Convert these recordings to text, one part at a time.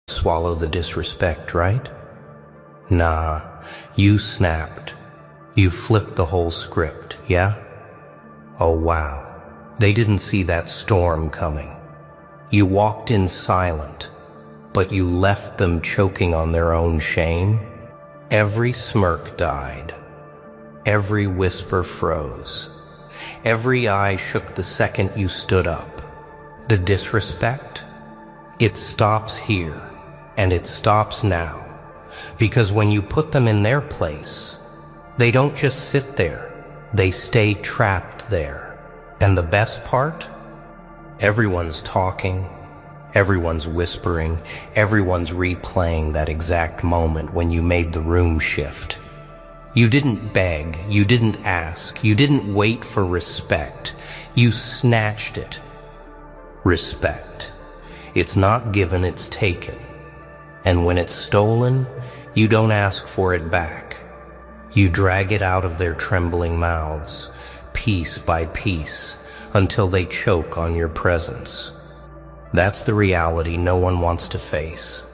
Swallow the disrespect, right? Nah, you snapped. You flipped the whole script, yeah? Oh wow, they didn't see that storm coming. You walked in silent, but you left them choking on their own shame. Every smirk died. Every whisper froze. Every eye shook the second you stood up. The disrespect? It stops here, and it stops now. Because when you put them in their place, they don't just sit there, they stay trapped there. And the best part? Everyone's talking, everyone's whispering, everyone's replaying that exact moment when you made the room shift. You didn't beg, you didn't ask, you didn't wait for respect. You snatched it. Respect. It's not given, it's taken. And when it's stolen, you don't ask for it back. You drag it out of their trembling mouths, piece by piece, until they choke on your presence. That's the reality no one wants to face.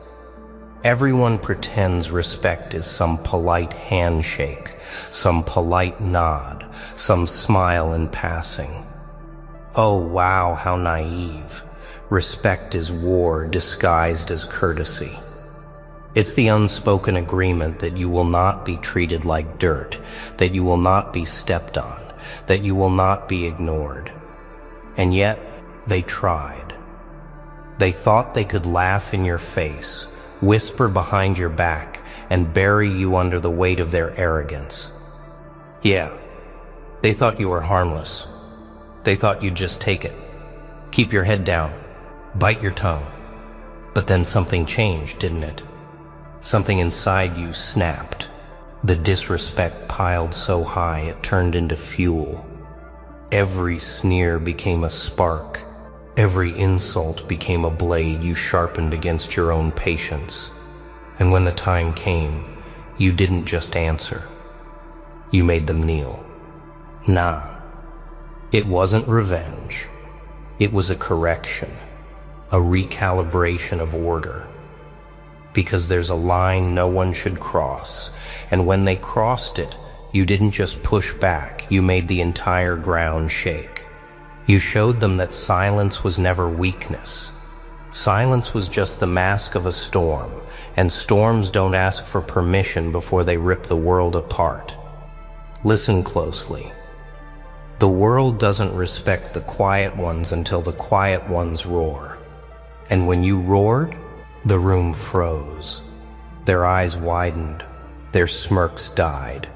Everyone pretends respect is some polite handshake, some polite nod, some smile in passing. Oh wow, how naive. Respect is war disguised as courtesy. It's the unspoken agreement that you will not be treated like dirt, that you will not be stepped on, that you will not be ignored. And yet, they tried. They thought they could laugh in your face, whisper behind your back, and bury you under the weight of their arrogance. Yeah, they thought you were harmless. They thought you'd just take it. Keep your head down. Bite your tongue. But then something changed, didn't it? Something inside you snapped. The disrespect piled so high it turned into fuel. Every sneer became a spark. Every insult became a blade you sharpened against your own patience. And when the time came, you didn't just answer. You made them kneel. Nah, it wasn't revenge. It was a correction, a recalibration of order. Because there's a line no one should cross, and when they crossed it, you didn't just push back, you made the entire ground shake. You showed them that silence was never weakness. Silence was just the mask of a storm, and storms don't ask for permission before they rip the world apart. Listen closely. The world doesn't respect the quiet ones until the quiet ones roar. And when you roared, the room froze. Their eyes widened. Their smirks died.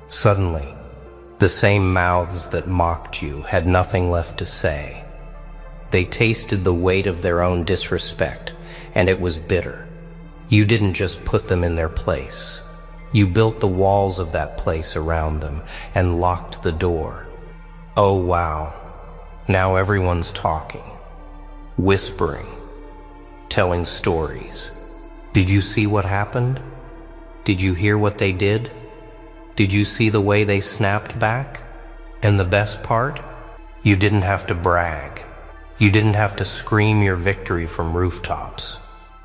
Suddenly, the same mouths that mocked you had nothing left to say. They tasted the weight of their own disrespect, and it was bitter. You didn't just put them in their place. You built the walls of that place around them and locked the door. Oh wow, now everyone's talking, whispering, telling stories. Did you see what happened? Did you hear what they did? Did you see the way they snapped back? And the best part? You didn't have to brag. You didn't have to scream your victory from rooftops.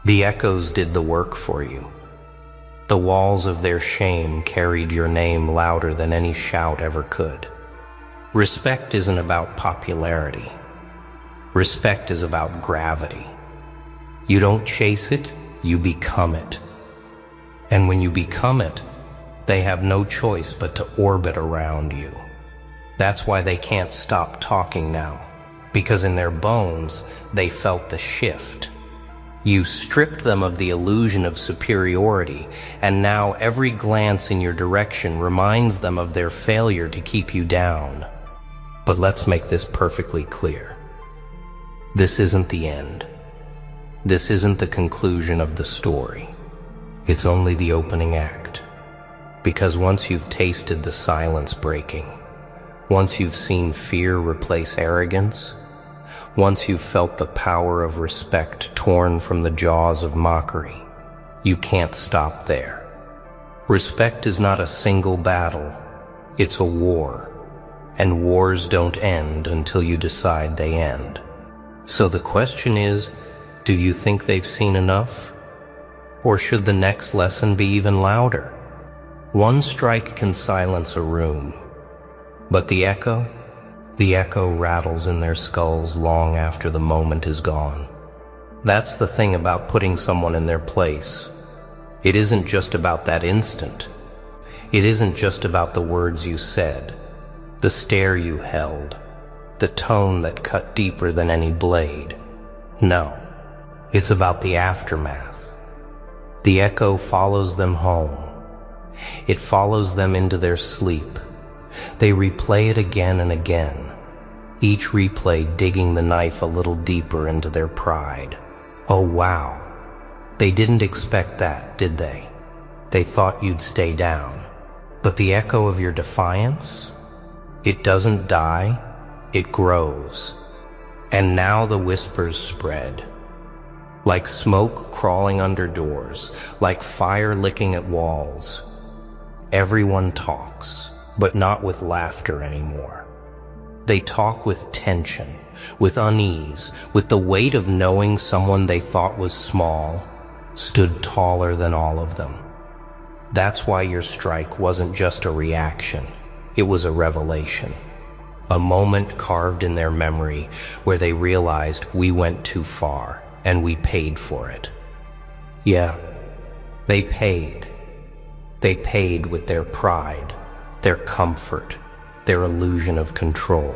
The echoes did the work for you. The walls of their shame carried your name louder than any shout ever could. Respect isn't about popularity. Respect is about gravity. You don't chase it, you become it. And when you become it, they have no choice but to orbit around you. That's why they can't stop talking now, because in their bones, they felt the shift. You stripped them of the illusion of superiority, and now every glance in your direction reminds them of their failure to keep you down. But let's make this perfectly clear. This isn't the end. This isn't the conclusion of the story. It's only the opening act. Because once you've tasted the silence breaking, once you've seen fear replace arrogance, once you've felt the power of respect torn from the jaws of mockery, you can't stop there. Respect is not a single battle, it's a war. And wars don't end until you decide they end. So the question is, do you think they've seen enough? Or should the next lesson be even louder? One strike can silence a room, but the echo rattles in their skulls long after the moment is gone. That's the thing about putting someone in their place. It isn't just about that instant. It isn't just about the words you said, the stare you held, the tone that cut deeper than any blade. No, it's about the aftermath. The echo follows them home. It follows them into their sleep. They replay it again and again, each replay digging the knife a little deeper into their pride. Oh wow, they didn't expect that, did they? They thought you'd stay down. But the echo of your defiance? It doesn't die, it grows. And now the whispers spread. Like smoke crawling under doors, like fire licking at walls. Everyone talks, but not with laughter anymore. They talk with tension, with unease, with the weight of knowing someone they thought was small stood taller than all of them. That's why your strike wasn't just a reaction, it was a revelation. A moment carved in their memory where they realized we went too far and we paid for it. Yeah, they paid. They paid with their pride, their comfort, their illusion of control.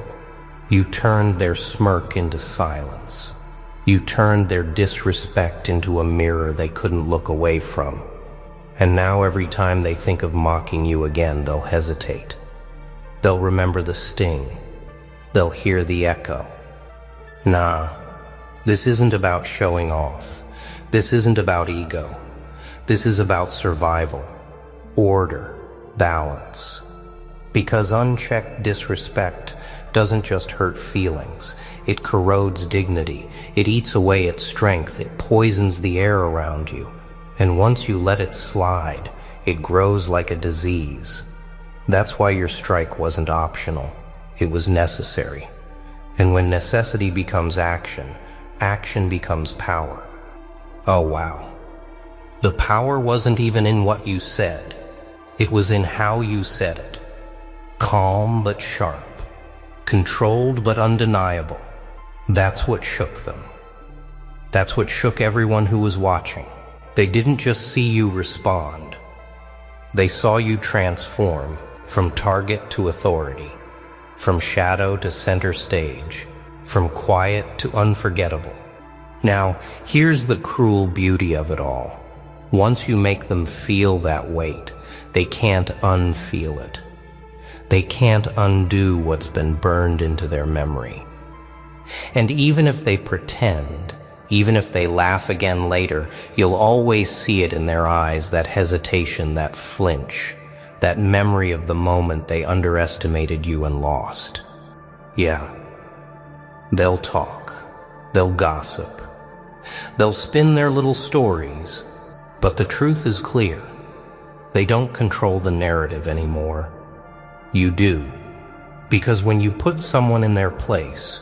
You turned their smirk into silence. You turned their disrespect into a mirror they couldn't look away from. And now every time they think of mocking you again, they'll hesitate. They'll remember the sting. They'll hear the echo. Nah, this isn't about showing off. This isn't about ego. This is about survival, order, balance. Because unchecked disrespect doesn't just hurt feelings. It corrodes dignity. It eats away at strength. It poisons the air around you. And once you let it slide, it grows like a disease. That's why your strike wasn't optional. It was necessary. And when necessity becomes action, action becomes power. Oh wow. The power wasn't even in what you said. It was in how you said it. Calm but sharp. Controlled but undeniable. That's what shook them. That's what shook everyone who was watching. They didn't just see you respond. They saw you transform from target to authority, from shadow to center stage, from quiet to unforgettable. Now, here's the cruel beauty of it all. Once you make them feel that weight, they can't unfeel it. They can't undo what's been burned into their memory. And even if they pretend, even if they laugh again later, you'll always see it in their eyes, that hesitation, that flinch, that memory of the moment they underestimated you and lost. Yeah, they'll talk, they'll gossip, they'll spin their little stories, but the truth is clear. They don't control the narrative anymore. You do, because when you put someone in their place,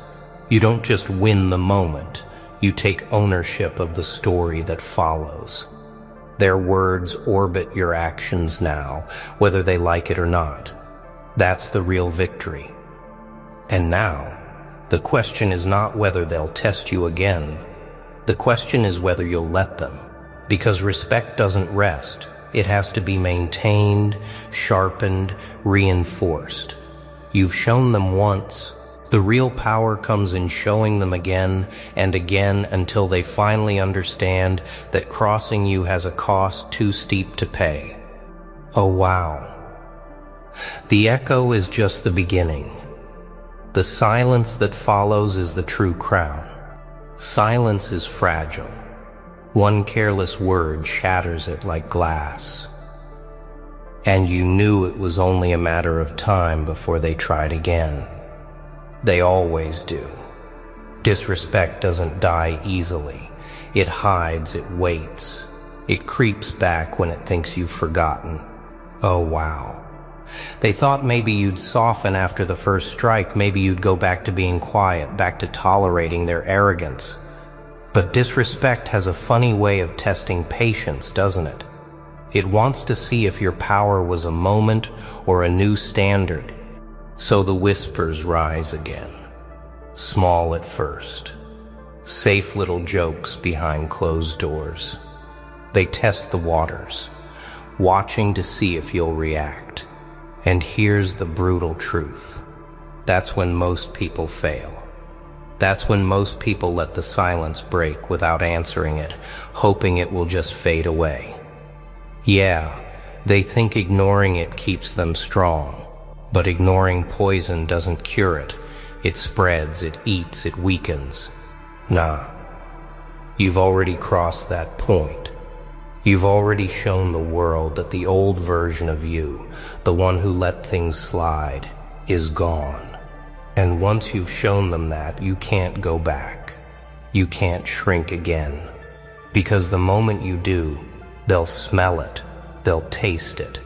you don't just win the moment, you take ownership of the story that follows. Their words orbit your actions now, whether they like it or not. That's the real victory. And now, the question is not whether they'll test you again. The question is whether you'll let them. Because respect doesn't rest. It has to be maintained, sharpened, reinforced. You've shown them once. The real power comes in showing them again and again until they finally understand that crossing you has a cost too steep to pay. Oh wow. The echo is just the beginning. The silence that follows is the true crown. Silence is fragile. One careless word shatters it like glass. And you knew it was only a matter of time before they tried again. They always do. Disrespect doesn't die easily. It hides, it waits. It creeps back when it thinks you've forgotten. Oh wow. They thought maybe you'd soften after the first strike, maybe you'd go back to being quiet, back to tolerating their arrogance. But disrespect has a funny way of testing patience, doesn't it? It wants to see if your power was a moment or a new standard. So the whispers rise again, small at first, safe little jokes behind closed doors. They test the waters, watching to see if you'll react. And here's the brutal truth. That's when most people fail. That's when most people let the silence break without answering it, hoping it will just fade away. Yeah, they think ignoring it keeps them strong, but ignoring poison doesn't cure it. It spreads, it eats, it weakens. Nah, you've already crossed that point. You've already shown the world that the old version of you, the one who let things slide, is gone. And once you've shown them that, you can't go back. You can't shrink again. Because the moment you do, they'll smell it, they'll taste it,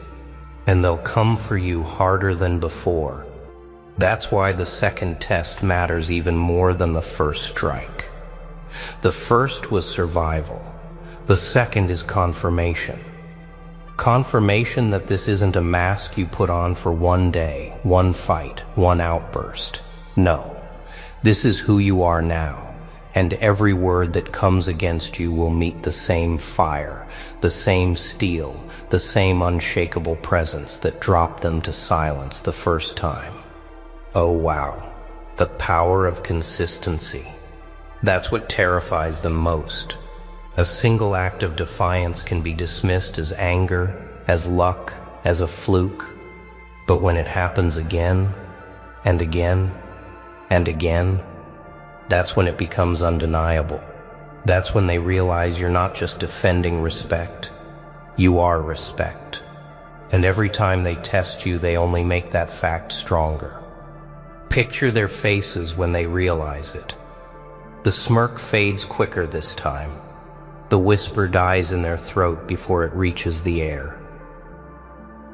and they'll come for you harder than before. That's why the second test matters even more than the first strike. The first was survival. The second is confirmation. Confirmation that this isn't a mask you put on for one day, one fight, one outburst. No, this is who you are now, and every word that comes against you will meet the same fire, the same steel, the same unshakable presence that dropped them to silence the first time. Oh wow, the power of consistency. That's what terrifies them most. A single act of defiance can be dismissed as anger, as luck, as a fluke. But when it happens again, and again, and again, that's when it becomes undeniable. That's when they realize you're not just defending respect, you are respect. And every time they test you, they only make that fact stronger. Picture their faces when they realize it. The smirk fades quicker this time. The whisper dies in their throat before it reaches the air.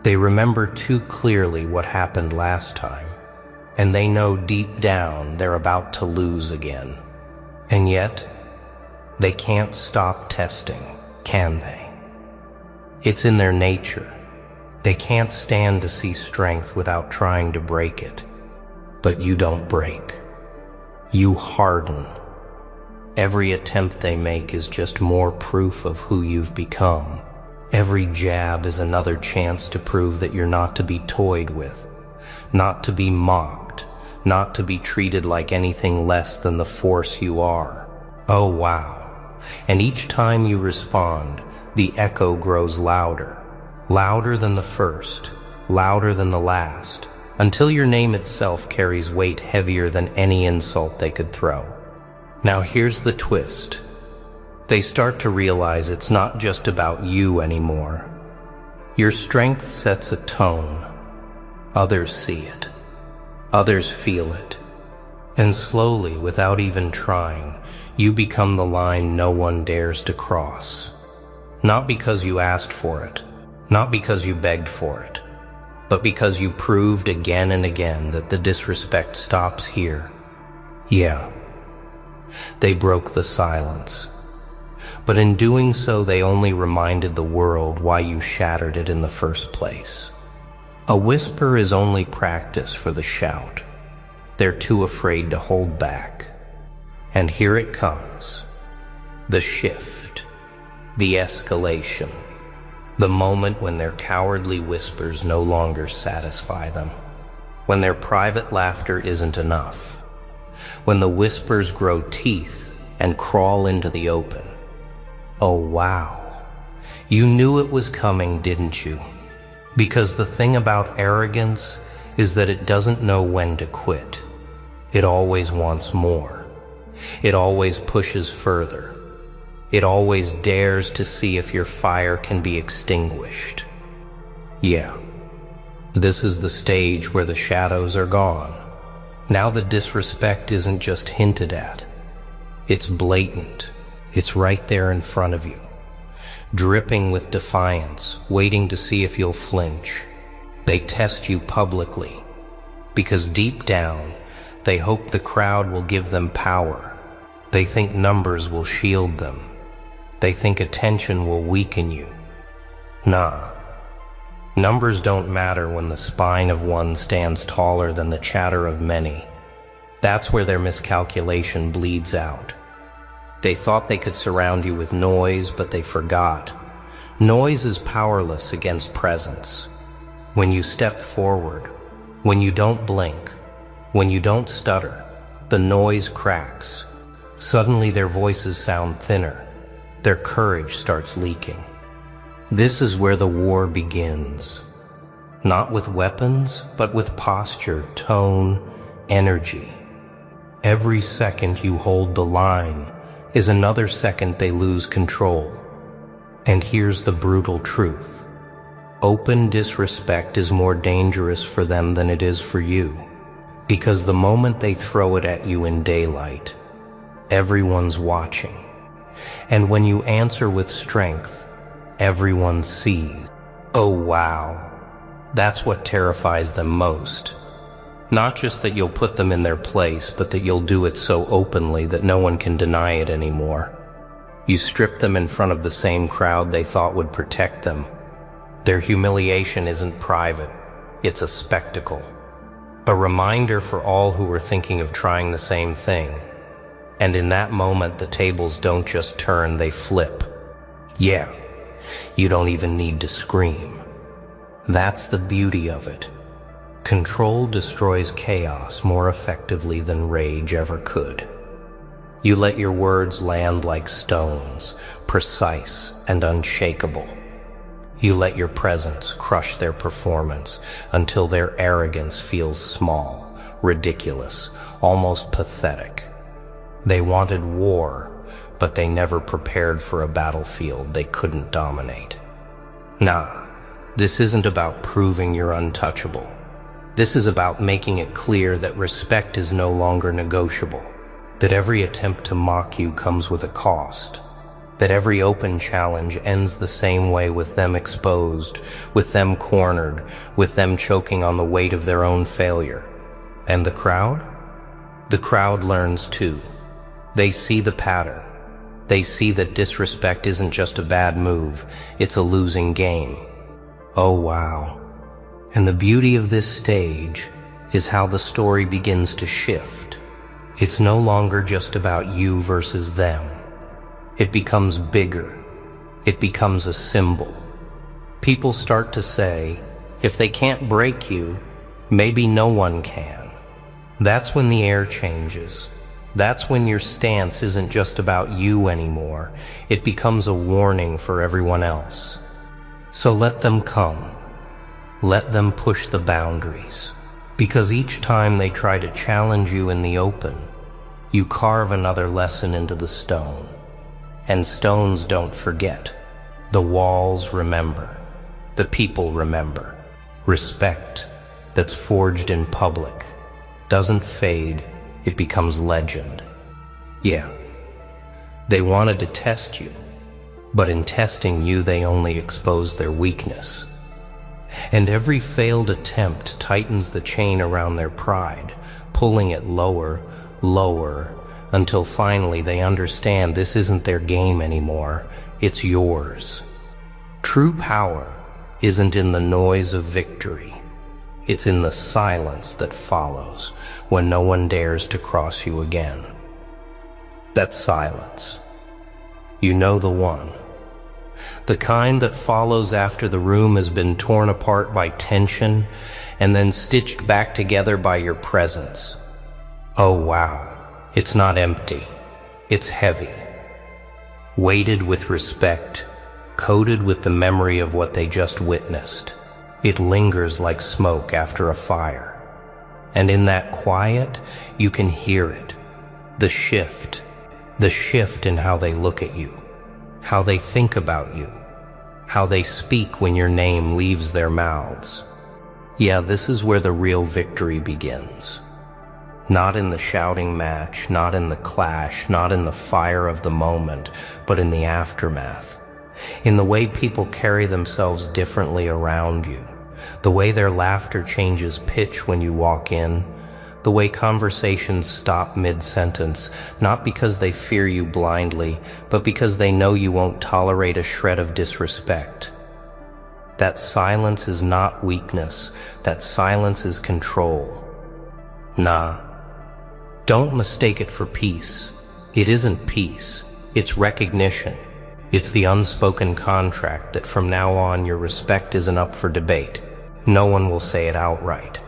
They remember too clearly what happened last time, and they know deep down they're about to lose again. And yet, they can't stop testing, can they? It's in their nature. They can't stand to see strength without trying to break it. But you don't break. You harden. Every attempt they make is just more proof of who you've become. Every jab is another chance to prove that you're not to be toyed with, not to be mocked, not to be treated like anything less than the force you are. Oh wow. And each time you respond, the echo grows louder, louder than the first, louder than the last, until your name itself carries weight heavier than any insult they could throw. Now here's the twist. They start to realize it's not just about you anymore. Your strength sets a tone. Others see it. Others feel it. And slowly, without even trying, you become the line no one dares to cross. Not because you asked for it, not because you begged for it, but because you proved again and again that the disrespect stops here. Yeah. They broke the silence. But in doing so, they only reminded the world why you shattered it in the first place. A whisper is only practice for the shout. They're too afraid to hold back. And here it comes. The shift. The escalation. The moment when their cowardly whispers no longer satisfy them. When their private laughter isn't enough. When the whispers grow teeth and crawl into the open. Oh wow, you knew it was coming, didn't you? Because the thing about arrogance is that it doesn't know when to quit. It always wants more. It always pushes further. It always dares to see if your fire can be extinguished. Yeah, this is the stage where the shadows are gone. Now the disrespect isn't just hinted at. It's blatant. It's right there in front of you, dripping with defiance, waiting to see if you'll flinch. They test you publicly, because deep down, they hope the crowd will give them power. They think numbers will shield them. They think attention will weaken you. Nah. Numbers don't matter when the spine of one stands taller than the chatter of many. That's where their miscalculation bleeds out. They thought they could surround you with noise, but they forgot. Noise is powerless against presence. When you step forward, when you don't blink, when you don't stutter, the noise cracks. Suddenly their voices sound thinner. Their courage starts leaking. This is where the war begins. Not with weapons, but with posture, tone, energy. Every second you hold the line is another second they lose control. And here's the brutal truth. Open disrespect is more dangerous for them than it is for you. Because the moment they throw it at you in daylight, everyone's watching. And when you answer with strength, everyone sees. Oh wow, that's what terrifies them most. Not just that you'll put them in their place, but that you'll do it so openly that no one can deny it anymore. You strip them in front of the same crowd they thought would protect them. Their humiliation isn't private, it's a spectacle. A reminder for all who were thinking of trying the same thing. And in that moment, the tables don't just turn, they flip. Yeah. You don't even need to scream. That's the beauty of it. Control destroys chaos more effectively than rage ever could. You let your words land like stones, precise and unshakable. You let your presence crush their performance until their arrogance feels small, ridiculous, almost pathetic. They wanted war, but they never prepared for a battlefield they couldn't dominate. Nah, this isn't about proving you're untouchable. This is about making it clear that respect is no longer negotiable, that every attempt to mock you comes with a cost, that every open challenge ends the same way with them exposed, with them cornered, with them choking on the weight of their own failure. And the crowd? The crowd learns too. They see the pattern. They see that disrespect isn't just a bad move, it's a losing game. Oh wow. And the beauty of this stage is how the story begins to shift. It's no longer just about you versus them. It becomes bigger. It becomes a symbol. People start to say, if they can't break you, maybe no one can. That's when the air changes. That's when your stance isn't just about you anymore. It becomes a warning for everyone else. So let them come. Let them push the boundaries. Because each time they try to challenge you in the open, you carve another lesson into the stone. And stones don't forget. The walls remember. The people remember. Respect that's forged in public doesn't fade. It becomes legend. Yeah, they wanted to test you, but in testing you, they only exposed their weakness. And every failed attempt tightens the chain around their pride, pulling it lower, lower, until finally they understand this isn't their game anymore, it's yours. True power isn't in the noise of victory. It's in the silence that follows when no one dares to cross you again. That silence. You know the one. The kind that follows after the room has been torn apart by tension and then stitched back together by your presence. Oh wow, it's not empty. It's heavy. Weighted with respect, coated with the memory of what they just witnessed. It lingers like smoke after a fire. And in that quiet, you can hear it. The shift in how they look at you, how they think about you, how they speak when your name leaves their mouths. Yeah, this is where the real victory begins. Not in the shouting match, not in the clash, not in the fire of the moment, but in the aftermath. In the way people carry themselves differently around you. The way their laughter changes pitch when you walk in. The way conversations stop mid-sentence, not because they fear you blindly, but because they know you won't tolerate a shred of disrespect. That silence is not weakness. That silence is control. Nah, don't mistake it for peace. It isn't peace. It's recognition. It's the unspoken contract that from now on your respect isn't up for debate. No one will say it outright.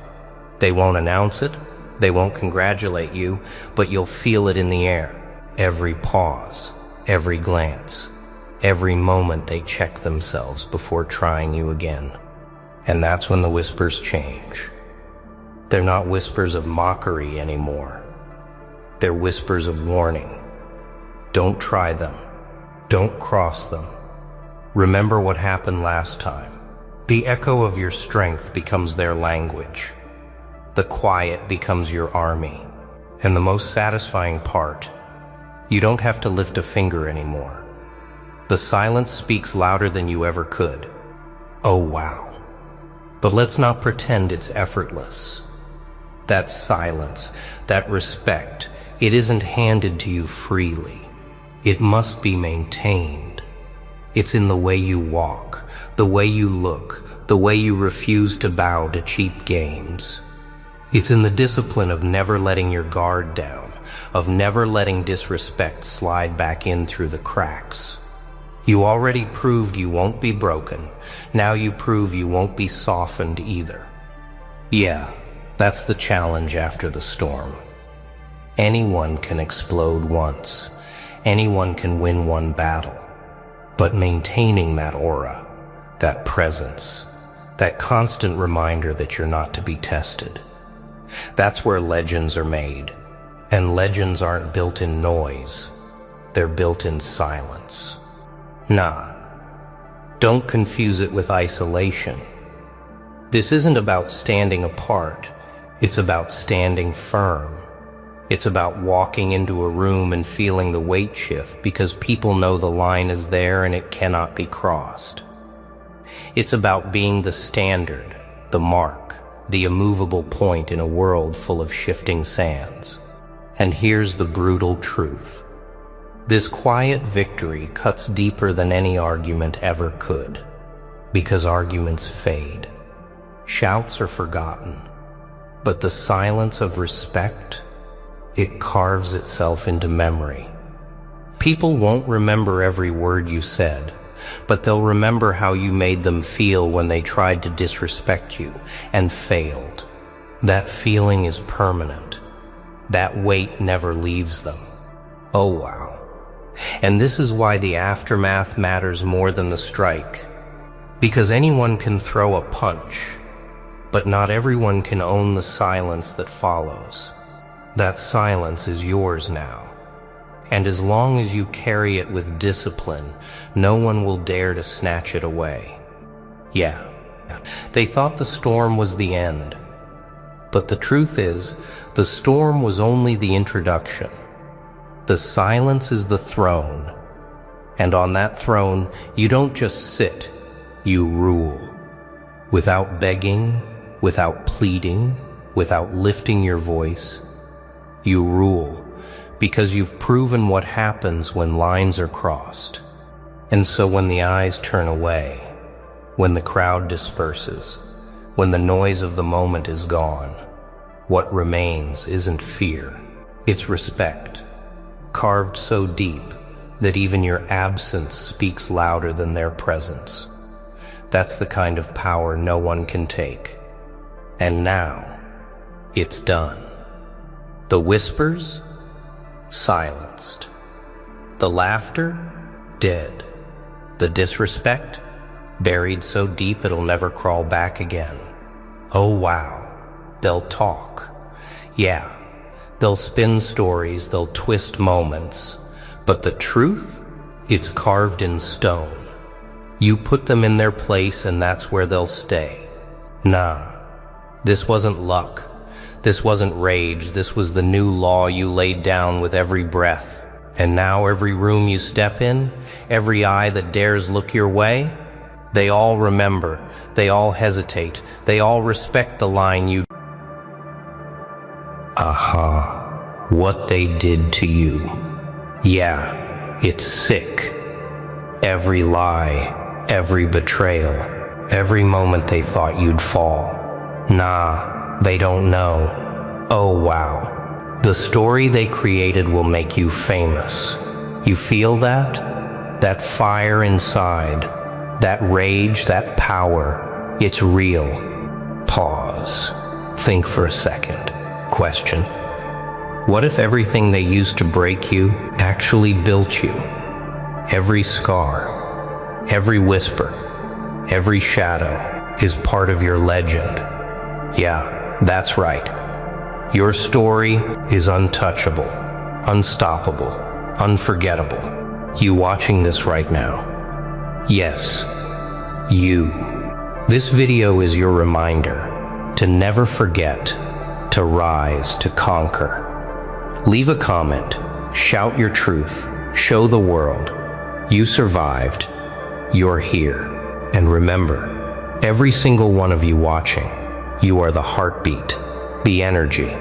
They won't announce it. They won't congratulate you, but you'll feel it in the air. Every pause, every glance, every moment they check themselves before trying you again. And that's when the whispers change. They're not whispers of mockery anymore. They're whispers of warning. Don't try them. Don't cross them. Remember what happened last time. The echo of your strength becomes their language. The quiet becomes your army. And the most satisfying part, you don't have to lift a finger anymore. The silence speaks louder than you ever could. Oh wow. But let's not pretend it's effortless. That silence, that respect, it isn't handed to you freely. It must be maintained. It's in the way you walk, the way you look, the way you refuse to bow to cheap games. It's in the discipline of never letting your guard down, of never letting disrespect slide back in through the cracks. You already proved you won't be broken. Now you prove you won't be softened either. Yeah, that's the challenge after the storm. Anyone can explode once. Anyone can win one battle. But maintaining that aura, that presence, that constant reminder that you're not to be tested, that's where legends are made. And legends aren't built in noise. They're built in silence. Nah, don't confuse it with isolation. This isn't about standing apart. It's about standing firm. It's about walking into a room and feeling the weight shift because people know the line is there and it cannot be crossed. It's about being the standard, the mark, the immovable point in a world full of shifting sands. And here's the brutal truth. This quiet victory cuts deeper than any argument ever could, because arguments fade. Shouts are forgotten, but the silence of respect, it carves itself into memory. People won't remember every word you said, but they'll remember how you made them feel when they tried to disrespect you and failed. That feeling is permanent. That weight never leaves them. Oh wow. And this is why the aftermath matters more than the strike. Because anyone can throw a punch, but not everyone can own the silence that follows. That silence is yours now. And as long as you carry it with discipline, no one will dare to snatch it away. Yeah, they thought the storm was the end. But the truth is, the storm was only the introduction. The silence is the throne. And on that throne, you don't just sit, you rule. Without begging, without pleading, without lifting your voice, you rule. Because you've proven what happens when lines are crossed. And so when the eyes turn away, when the crowd disperses, when the noise of the moment is gone, what remains isn't fear, it's respect, carved so deep that even your absence speaks louder than their presence. That's the kind of power no one can take. And now, it's done. The whispers? Silenced. The laughter? Dead. The disrespect? Buried so deep it'll never crawl back again. Oh wow. They'll talk. Yeah. They'll spin stories, they'll twist moments. But the truth? It's carved in stone. You put them in their place and that's where they'll stay. Nah. This wasn't luck. This wasn't rage, this was the new law you laid down with every breath. And now every room you step in, every eye that dares look your way, they all remember, they all hesitate, they all respect the line you... Aha, what they did to you. Yeah, it's sick. Every lie, every betrayal, every moment they thought you'd fall. Nah, they don't know. Oh wow. The story they created will make you famous. You feel that? That fire inside, that rage, that power. It's real. Pause. Think for a second. Question. What if everything they used to break you actually built you? Every scar, every whisper, every shadow is part of your legend. Yeah, that's right. Your story is untouchable, unstoppable, unforgettable. You watching this right now. Yes, you. This video is your reminder to never forget, to rise, to conquer. Leave a comment, shout your truth, show the world. You survived, you're here. And remember, every single one of you watching, you are the heartbeat, the energy,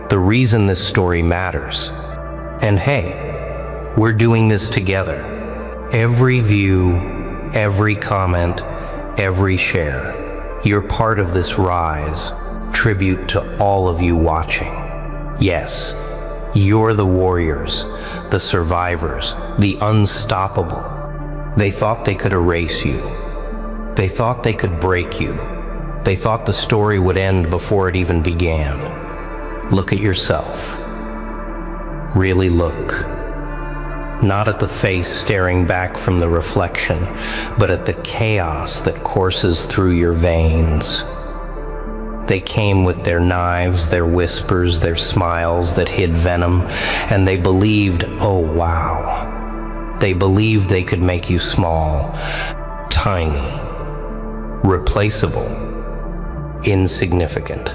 the reason this story matters. And hey, we're doing this together. Every view, every comment, every share, you're part of this rise. Tribute to all of you watching. Yes, you're the warriors, the survivors, the unstoppable. They thought they could erase you. They thought they could break you. They thought the story would end before it even began. Look at yourself. Really look. Not at the face staring back from the reflection, but at the chaos that courses through your veins. They came with their knives, their whispers, their smiles that hid venom, and they believed, oh wow. They believed they could make you small, tiny, replaceable, insignificant.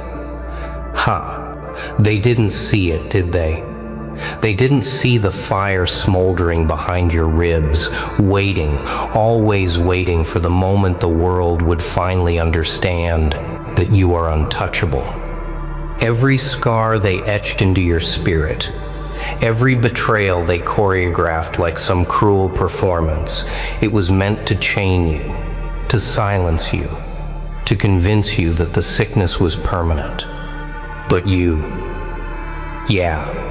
Ha! They didn't see it, did they? They didn't see the fire smoldering behind your ribs, waiting, always waiting for the moment the world would finally understand that you are untouchable. Every scar they etched into your spirit, every betrayal they choreographed like some cruel performance, it was meant to chain you, to silence you, to convince you that the sickness was permanent. But you, yeah,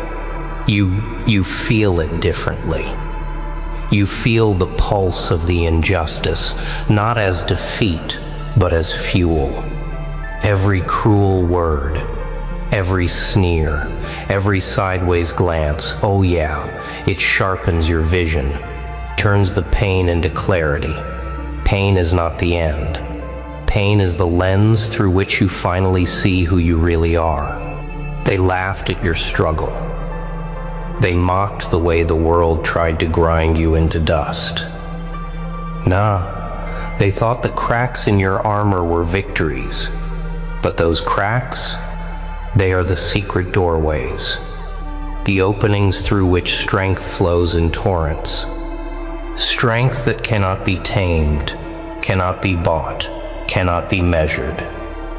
you feel it differently. You feel the pulse of the injustice, not as defeat, but as fuel. Every cruel word, every sneer, every sideways glance, oh yeah, it sharpens your vision, turns the pain into clarity. Pain is not the end. Pain is the lens through which you finally see who you really are. They laughed at your struggle. They mocked the way the world tried to grind you into dust. Nah, they thought the cracks in your armor were victories. But those cracks, they are the secret doorways, the openings through which strength flows in torrents. Strength that cannot be tamed, cannot be bought, cannot be measured.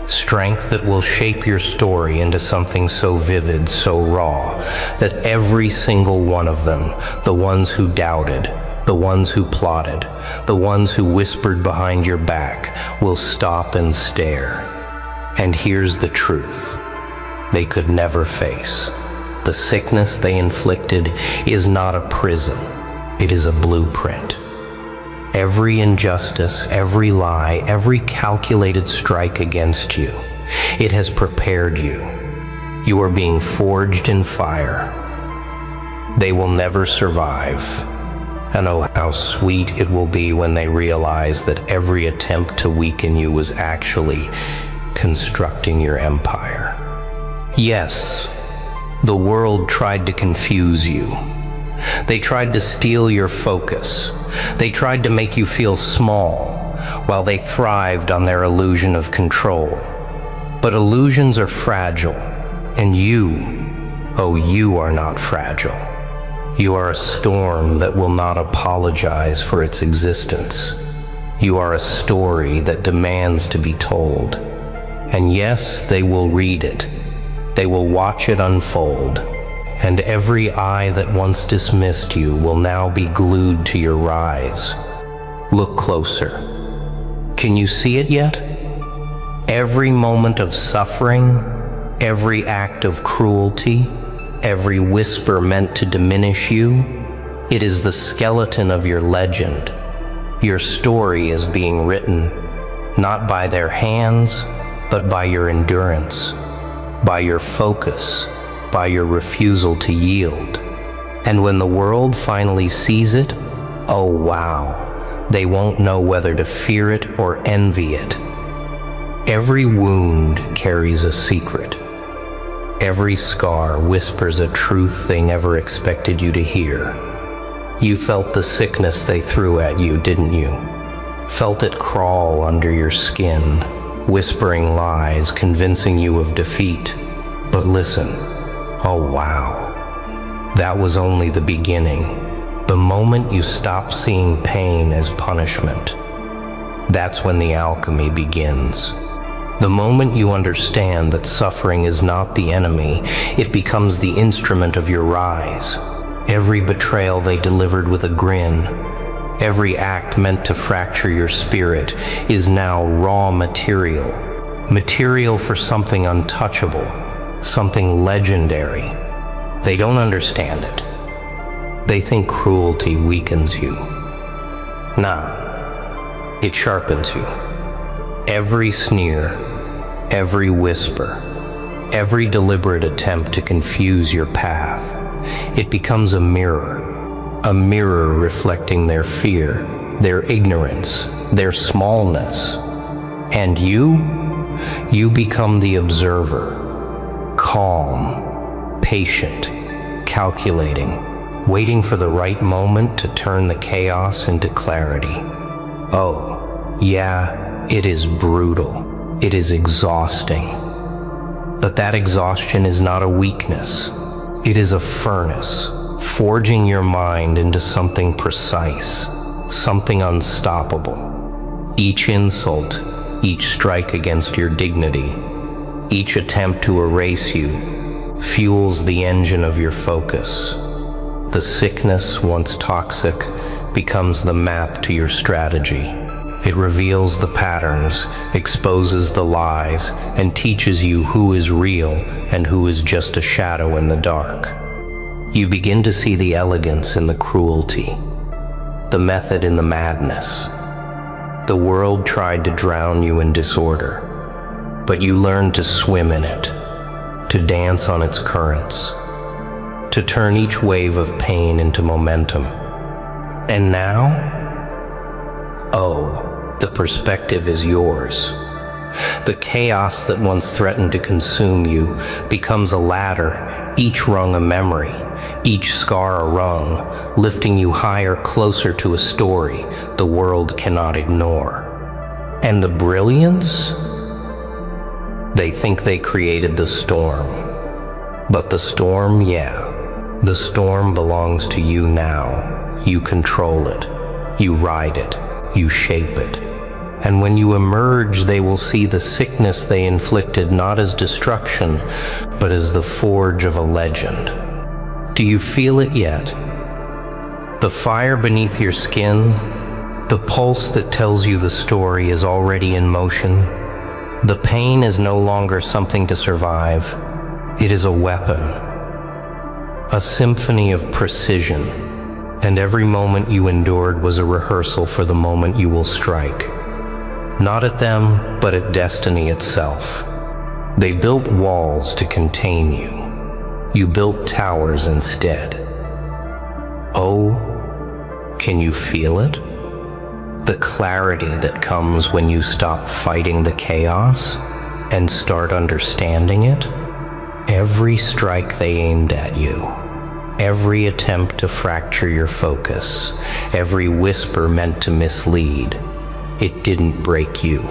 Strength that will shape your story into something so vivid, so raw, that every single one of them, the ones who doubted, the ones who plotted, the ones who whispered behind your back, will stop and stare. And here's the truth they could never face. The sickness they inflicted is not a prison, it is a blueprint. Every injustice, every lie, every calculated strike against you, it has prepared you. You are being forged in fire. They will never survive. And oh, how sweet it will be when they realize that every attempt to weaken you was actually constructing your empire. Yes, the world tried to confuse you. They tried to steal your focus. They tried to make you feel small, while they thrived on their illusion of control. But illusions are fragile, and you, oh, you are not fragile. You are a storm that will not apologize for its existence. You are a story that demands to be told. And yes, they will read it. They will watch it unfold, and every eye that once dismissed you will now be glued to your rise. Look closer. Can you see it yet? Every moment of suffering, every act of cruelty, every whisper meant to diminish you, it is the skeleton of your legend. Your story is being written, not by their hands, but by your endurance, by your focus, by your refusal to yield. And when the world finally sees it, oh wow, they won't know whether to fear it or envy it. Every wound carries a secret. Every scar whispers a truth they never expected you to hear. You felt the sickness they threw at you, didn't you? Felt it crawl under your skin, whispering lies, convincing you of defeat. But listen, oh wow, that was only the beginning. The moment you stop seeing pain as punishment, that's when the alchemy begins. The moment you understand that suffering is not the enemy, it becomes the instrument of your rise. Every betrayal they delivered with a grin, every act meant to fracture your spirit, is now raw material. Material for something untouchable, something legendary. They don't understand it. They think cruelty weakens you. Nah, it sharpens you. Every sneer, every whisper, every deliberate attempt to confuse your path, it becomes a mirror reflecting their fear, their ignorance, their smallness. And you become the observer, calm, patient, calculating, waiting for the right moment to turn the chaos into clarity. Oh, yeah, it is brutal. It is exhausting. But that exhaustion is not a weakness. It is a furnace, forging your mind into something precise, something unstoppable. Each insult, each strike against your dignity, each attempt to erase you, fuels the engine of your focus. The sickness, once toxic, becomes the map to your strategy. It reveals the patterns, exposes the lies, and teaches you who is real and who is just a shadow in the dark. You begin to see the elegance in the cruelty, the method in the madness. The world tried to drown you in disorder, but you learned to swim in it, to dance on its currents, to turn each wave of pain into momentum. And now, oh, the perspective is yours. The chaos that once threatened to consume you becomes a ladder, each rung a memory, each scar a rung, lifting you higher, closer to a story the world cannot ignore. And the brilliance? They think they created the storm. But the storm, yeah, the storm belongs to you now. You control it. You ride it. You shape it. And when you emerge, they will see the sickness they inflicted not as destruction, but as the forge of a legend. Do you feel it yet? The fire beneath your skin, the pulse that tells you the story is already in motion. The pain is no longer something to survive. It is a weapon, a symphony of precision. And every moment you endured was a rehearsal for the moment you will strike. Not at them, but at destiny itself. They built walls to contain you. You built towers instead. Oh, can you feel it? The clarity that comes when you stop fighting the chaos and start understanding it? Every strike they aimed at you, every attempt to fracture your focus, every whisper meant to mislead, it didn't break you.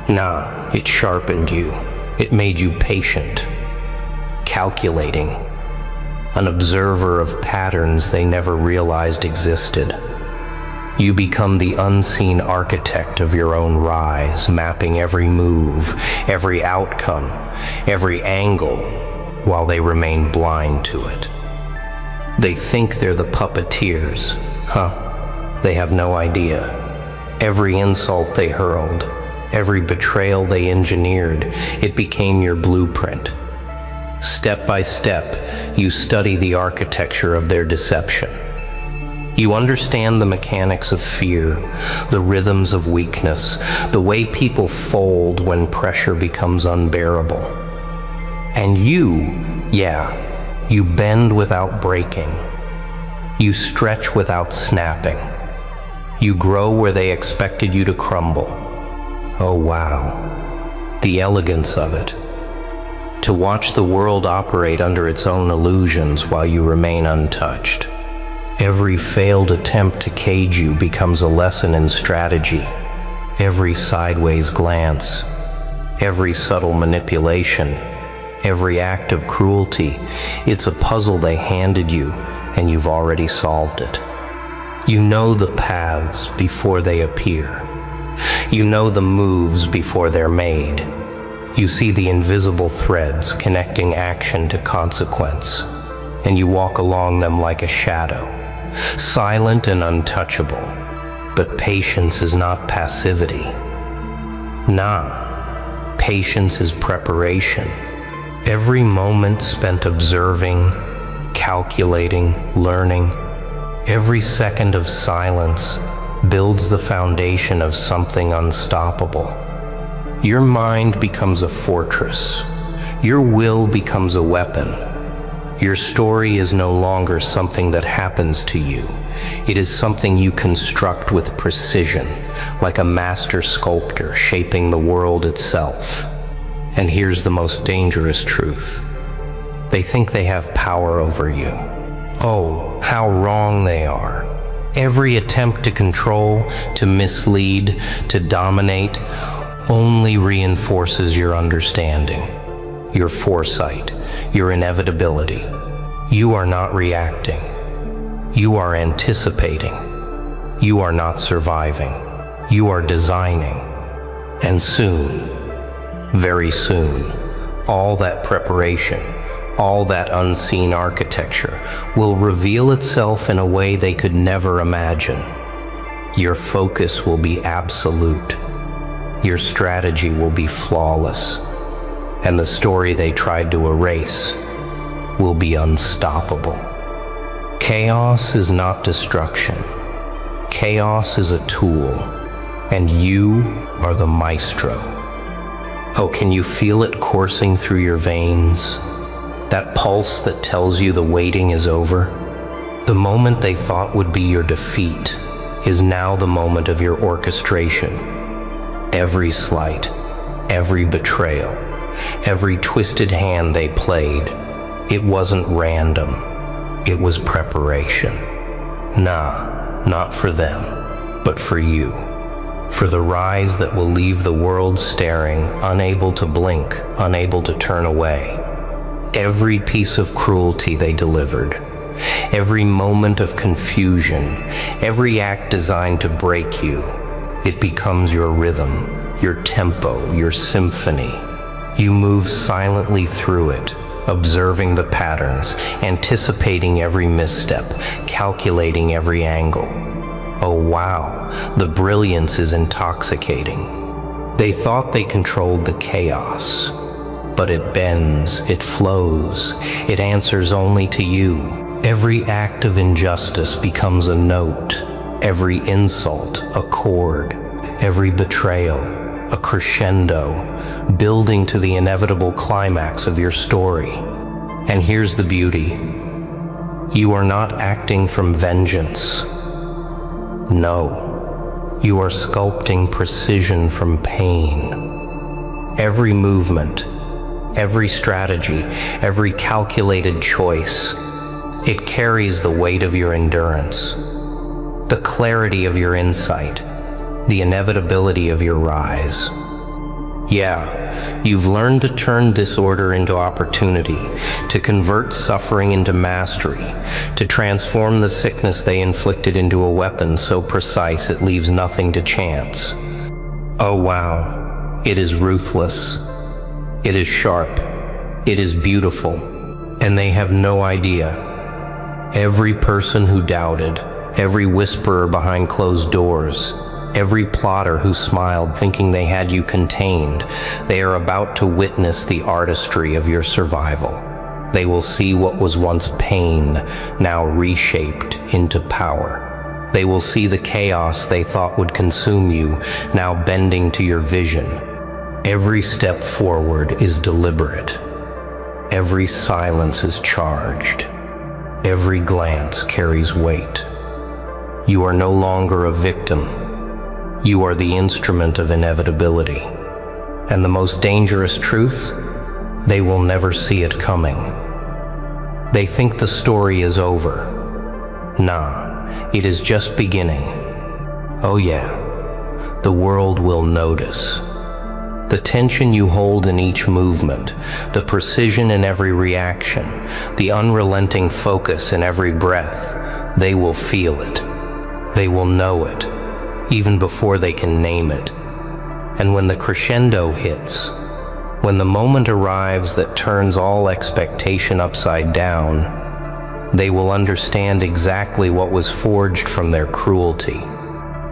Nah, it sharpened you. It made you patient, calculating, an observer of patterns they never realized existed. You become the unseen architect of your own rise, mapping every move, every outcome, every angle, while they remain blind to it. They think they're the puppeteers, They have no idea. Every insult they hurled, every betrayal they engineered, it became your blueprint. Step by step, you study the architecture of their deception. You understand the mechanics of fear, the rhythms of weakness, the way people fold when pressure becomes unbearable. And you bend without breaking. You stretch without snapping. You grow where they expected you to crumble. Oh wow, the elegance of it. To watch the world operate under its own illusions while you remain untouched. Every failed attempt to cage you becomes a lesson in strategy. Every sideways glance, every subtle manipulation, every act of cruelty, it's a puzzle they handed you, and you've already solved it. You know the paths before they appear. You know the moves before they're made. You see the invisible threads connecting action to consequence, and you walk along them like a shadow, silent and untouchable. But patience is not passivity. Nah, patience is preparation. Every moment spent observing, calculating, learning, every second of silence builds the foundation of something unstoppable. Your mind becomes a fortress. Your will becomes a weapon. Your story is no longer something that happens to you. It is something you construct with precision, like a master sculptor shaping the world itself. And here's the most dangerous truth. They think they have power over you. Oh, how wrong they are. Every attempt to control, to mislead, to dominate only reinforces your understanding, your foresight, your inevitability. You are not reacting. You are anticipating. You are not surviving. You are designing. And soon, very soon, all that preparation, all that unseen architecture will reveal itself in a way they could never imagine. Your focus will be absolute. Your strategy will be flawless. And the story they tried to erase will be unstoppable. Chaos is not destruction. Chaos is a tool, and you are the maestro. Oh, can you feel it coursing through your veins? That pulse that tells you the waiting is over? The moment they thought would be your defeat is now the moment of your orchestration. Every slight, every betrayal, every twisted hand they played, it wasn't random. It was preparation. Nah, not for them, but for you. For the rise that will leave the world staring, unable to blink, unable to turn away. Every piece of cruelty they delivered, every moment of confusion, every act designed to break you, it becomes your rhythm, your tempo, your symphony. You move silently through it, observing the patterns, anticipating every misstep, calculating every angle. Oh wow, the brilliance is intoxicating. They thought they controlled the chaos. But it bends, it flows, it answers only to you. Every act of injustice becomes a note, every insult a chord, every betrayal a crescendo, building to the inevitable climax of your story. And here's the beauty. You are not acting from vengeance. No, you are sculpting precision from pain. Every movement, every strategy, every calculated choice, it carries the weight of your endurance, the clarity of your insight, the inevitability of your rise. Yeah, you've learned to turn disorder into opportunity, to convert suffering into mastery, to transform the sickness they inflicted into a weapon so precise it leaves nothing to chance. Oh wow, it is ruthless. It is sharp. It is beautiful. And they have no idea. Every person who doubted, every whisperer behind closed doors, every plotter who smiled thinking they had you contained, they are about to witness the artistry of your survival. They will see what was once pain, now reshaped into power. They will see the chaos they thought would consume you, now bending to your vision. Every step forward is deliberate. Every silence is charged. Every glance carries weight. You are no longer a victim. You are the instrument of inevitability. And the most dangerous truth? They will never see it coming. They think the story is over. Nah, it is just beginning. Oh yeah, the world will notice. The tension you hold in each movement, the precision in every reaction, the unrelenting focus in every breath, they will feel it. They will know it, even before they can name it. And when the crescendo hits, when the moment arrives that turns all expectation upside down, they will understand exactly what was forged from their cruelty.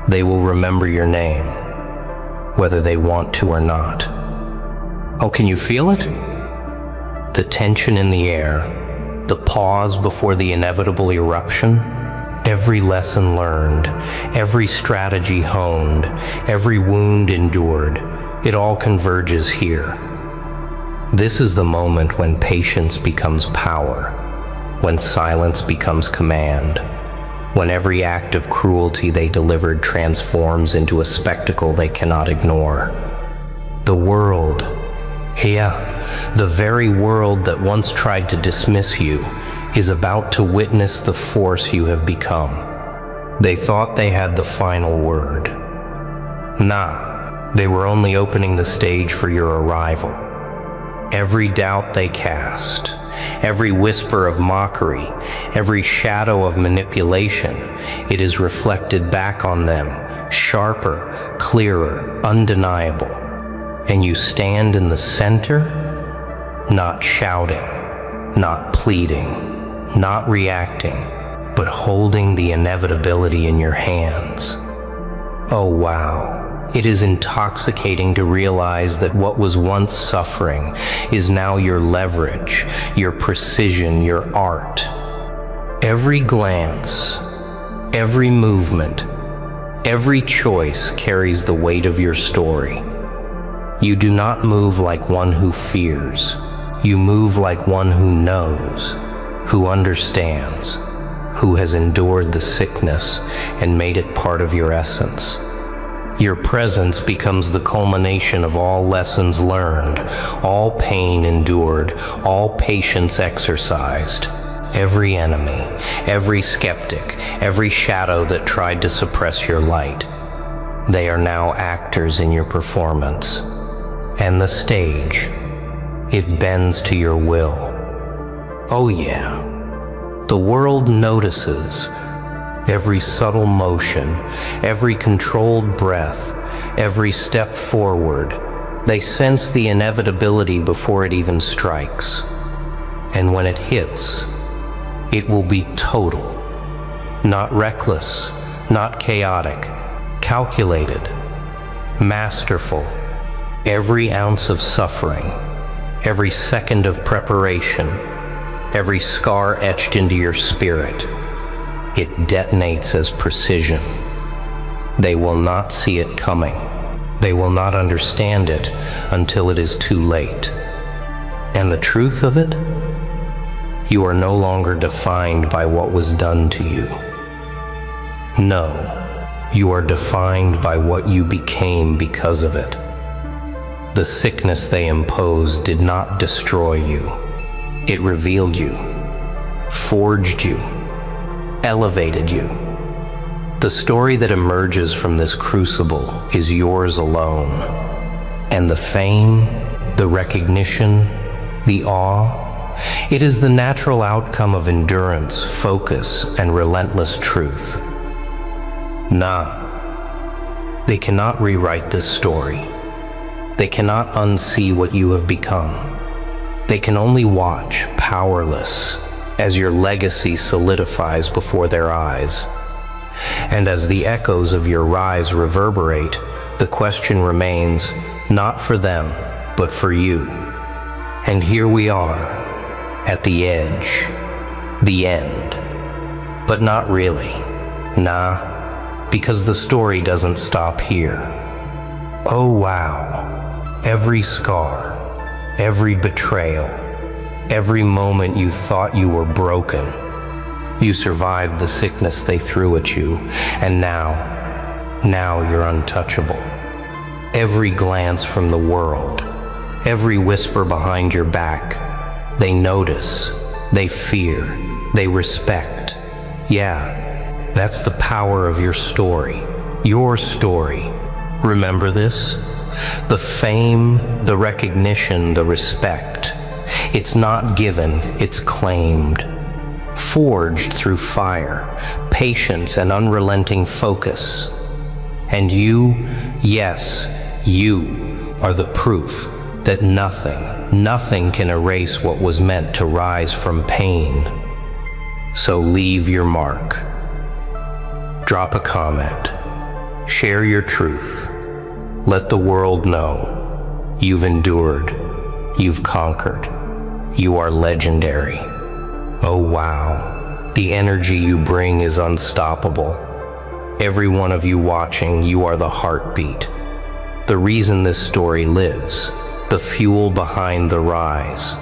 They will remember your name, whether they want to or not. Oh, can you feel it? The tension in the air, the pause before the inevitable eruption, every lesson learned, every strategy honed, every wound endured, it all converges here. This is the moment when patience becomes power, when silence becomes command, when every act of cruelty they delivered transforms into a spectacle they cannot ignore. The world, the very world that once tried to dismiss you, is about to witness the force you have become. They thought they had the final word. Nah, they were only opening the stage for your arrival. Every doubt they cast, every whisper of mockery, every shadow of manipulation, it is reflected back on them, sharper, clearer, undeniable. And you stand in the center, not shouting, not pleading, not reacting, but holding the inevitability in your hands. Oh wow. It is intoxicating to realize that what was once suffering is now your leverage, your precision, your art. Every glance, every movement, every choice carries the weight of your story. You do not move like one who fears. You move like one who knows, who understands, who has endured the sickness and made it part of your essence. Your presence becomes the culmination of all lessons learned, all pain endured, all patience exercised. Every enemy, every skeptic, every shadow that tried to suppress your light, they are now actors in your performance. And the stage, it bends to your will. Oh yeah, the world notices. Every subtle motion, every controlled breath, every step forward, they sense the inevitability before it even strikes. And when it hits, it will be total, not reckless, not chaotic, calculated, masterful. Every ounce of suffering, every second of preparation, every scar etched into your spirit, it detonates as precision. They will not see it coming. They will not understand it until it is too late. And the truth of it? You are no longer defined by what was done to you. No, you are defined by what you became because of it. The sickness they imposed did not destroy you. It revealed you, forged you, elevated you. The story that emerges from this crucible is yours alone. And the fame, the recognition, the awe, it is the natural outcome of endurance, focus, and relentless truth. Nah, they cannot rewrite this story. They cannot unsee what you have become. They can only watch, powerless, as your legacy solidifies before their eyes. And as the echoes of your rise reverberate, the question remains, not for them, but for you. And here we are, at the edge, the end. But not really. Nah, because the story doesn't stop here. Oh wow, every scar, every betrayal, every moment you thought you were broken. You survived the sickness they threw at you, and now you're untouchable. Every glance from the world, every whisper behind your back, they notice, they fear, they respect. Yeah, that's the power of your story. Your story. Remember this? The fame, the recognition, the respect. It's not given, it's claimed. Forged through fire, patience, and unrelenting focus. And you, yes, you are the proof that nothing can erase what was meant to rise from pain. So leave your mark. Drop a comment. Share your truth. Let the world know you've endured, you've conquered, you are legendary. Oh wow, the energy you bring is unstoppable. Every one of you watching, you are the heartbeat. The reason this story lives, the fuel behind the rise.